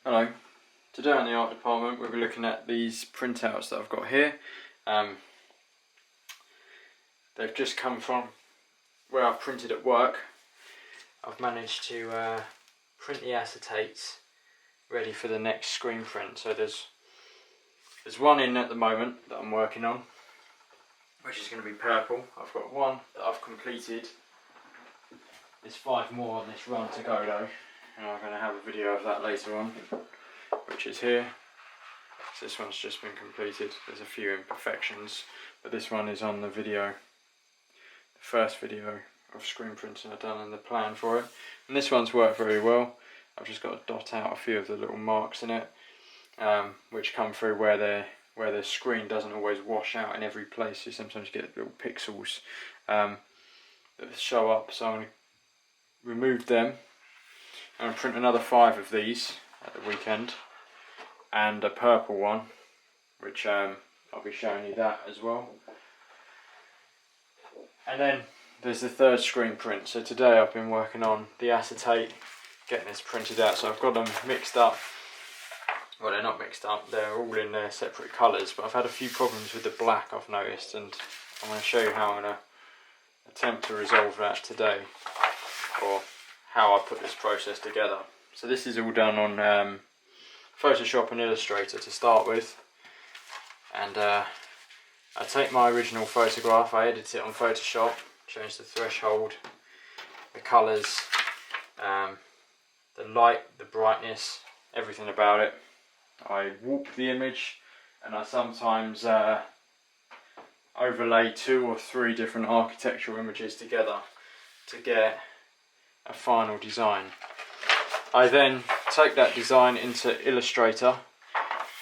Hello. Today on the art department we'll be looking at these printouts that I've got here. They've just come from where I've printed at work. I've managed to print the acetates ready for the next screen print. So there's one in at the moment that I'm working on, which is going to be purple. I've got one that I've completed. There's 5 more on this run to go though, and I'm going to have a video of that later on, which is here. So this one's just been completed. There's a few imperfections, but this one is on the video, the first video of screen printing I've done and the plan for it. And this one's worked very well. I've just got to dot out a few of the little marks in it, which come through where the screen doesn't always wash out in every place. You sometimes get little pixels that show up. So I'm going to remove them. I'm going to print another 5 of these at the weekend, and a purple one, which I'll be showing you that as well. And then there's the third screen print. So today I've been working on the acetate, getting this printed out. So I've got them mixed up. Well, they're not mixed up, they're all in their separate colours, but I've had a few problems with the black, I've noticed, and I'm going to show you how I'm going to attempt to resolve that today, or how I put this process together. So this is all done on Photoshop and Illustrator to start with, and I take my original photograph, I edit it on Photoshop, change the threshold, the colours, the light, the brightness, everything about it. I warp the image, and I sometimes overlay 2 or 3 different architectural images together to get a final design. I then take that design into Illustrator,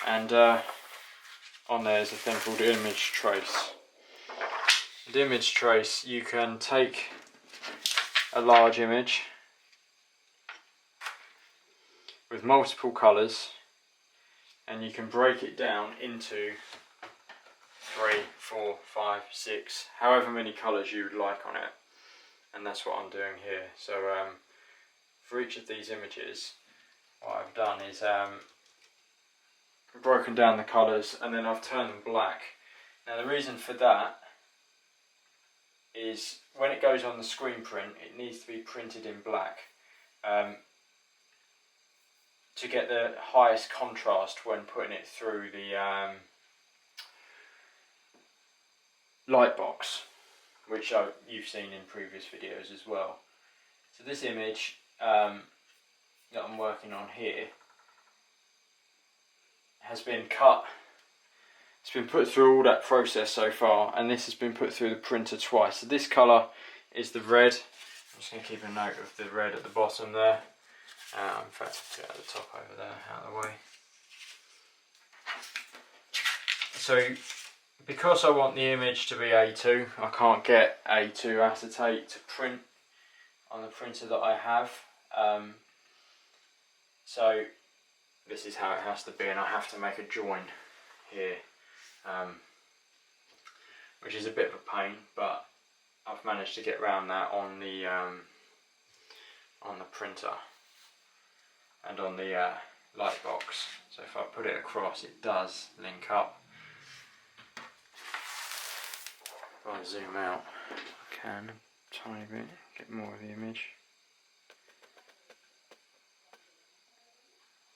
and on there is a thing called image trace. The image trace, you can take a large image with multiple colours, and you can break it down into 3, 4, 5, 6, however many colours you would like on it. And that's what I'm doing here. So for each of these images, what I've done is broken down the colours, and then I've turned them black. Now the reason for that is when it goes on the screen print, it needs to be printed in black to get the highest contrast when putting it through the light box, which you've seen in previous videos as well. So this image that I'm working on here has been cut. It's been put through all that process so far, and this has been put through the printer twice. So this colour is the red. I'm just going to keep a note of the red at the bottom there. In fact, I'll get at the top over there, out of the way. So because I want the image to be A2, I can't get A2 acetate to print on the printer that I have. So this is how it has to be, and I have to make a join here, which is a bit of a pain, but I've managed to get around that on the printer and on the light box. So if I put it across, it does link up. If I zoom out, I can a tiny bit, get more of the image.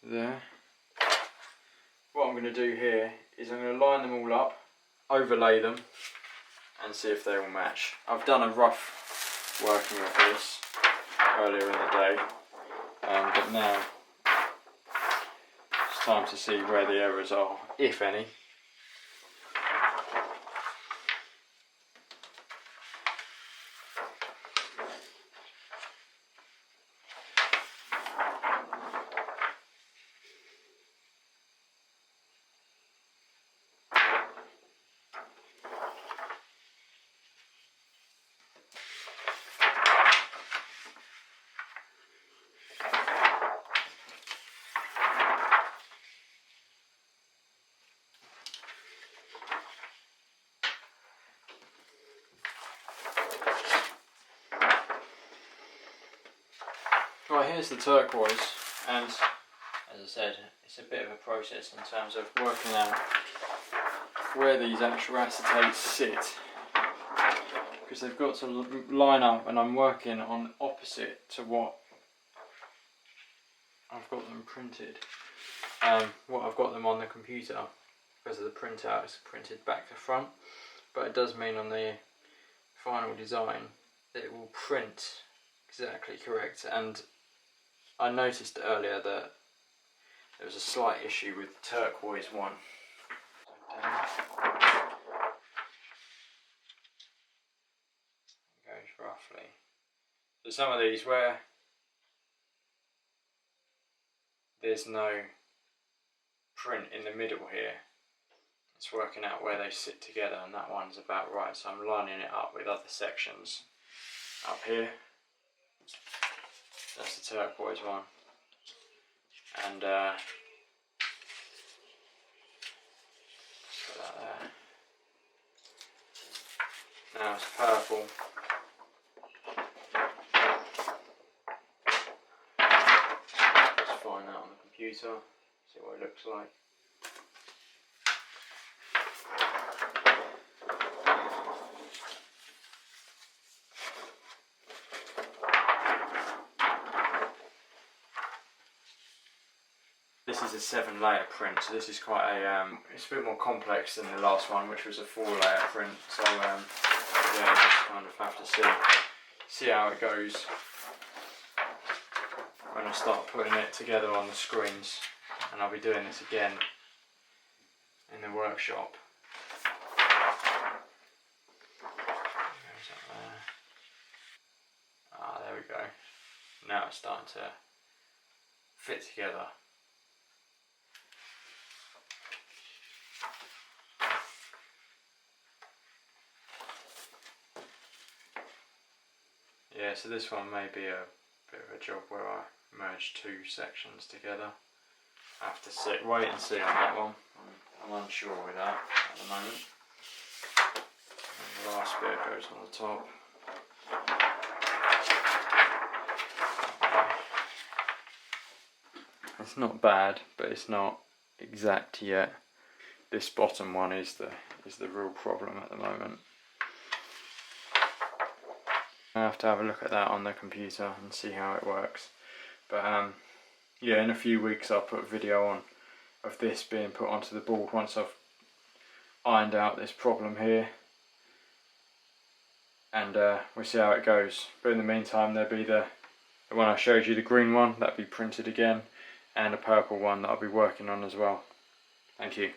There. What I'm going to do here is I'm going to line them all up, overlay them, and see if they all match. I've done a rough working of this earlier in the day, but now it's time to see where the errors are, if any. Right, here's the turquoise, and as I said, it's a bit of a process in terms of working out where these actual acetates sit, because they've got to line up, and I'm working on opposite to what I've got them printed. What I've got them on the computer, because of the printout, it's printed back to front, but it does mean on the final design that it will print exactly correct. And I noticed earlier that there was a slight issue with the turquoise one. It goes roughly. So some of these where there's no print in the middle here, it's working out where they sit together, and that one's about right, so I'm lining it up with other sections up here. That's the turquoise one, and put that there. Now it's purple. Just find that on the computer, see what it looks like. This is a 7-layer print, so this is quite a, it's a bit more complex than the last one, which was a 4-layer print. So yeah, just kind of have to see how it goes when I start putting it together on the screens, and I'll be doing this again in the workshop. Ah, there we go. Now it's starting to fit together. Yeah, so this one may be a bit of a job where I merge 2 sections together. I have to wait and see on that one. I'm unsure with that at the moment. And the last bit goes on the top. It's not bad, but it's not exact yet. This bottom one is the real problem at the moment. I have to have a look at that on the computer and see how it works. But yeah, in a few weeks I'll put a video on of this being put onto the board once I've ironed out this problem here, and we'll see how it goes. But in the meantime, there'll be the one I showed you, the green one, that'll be printed again, and a purple one that I'll be working on as well. Thank you.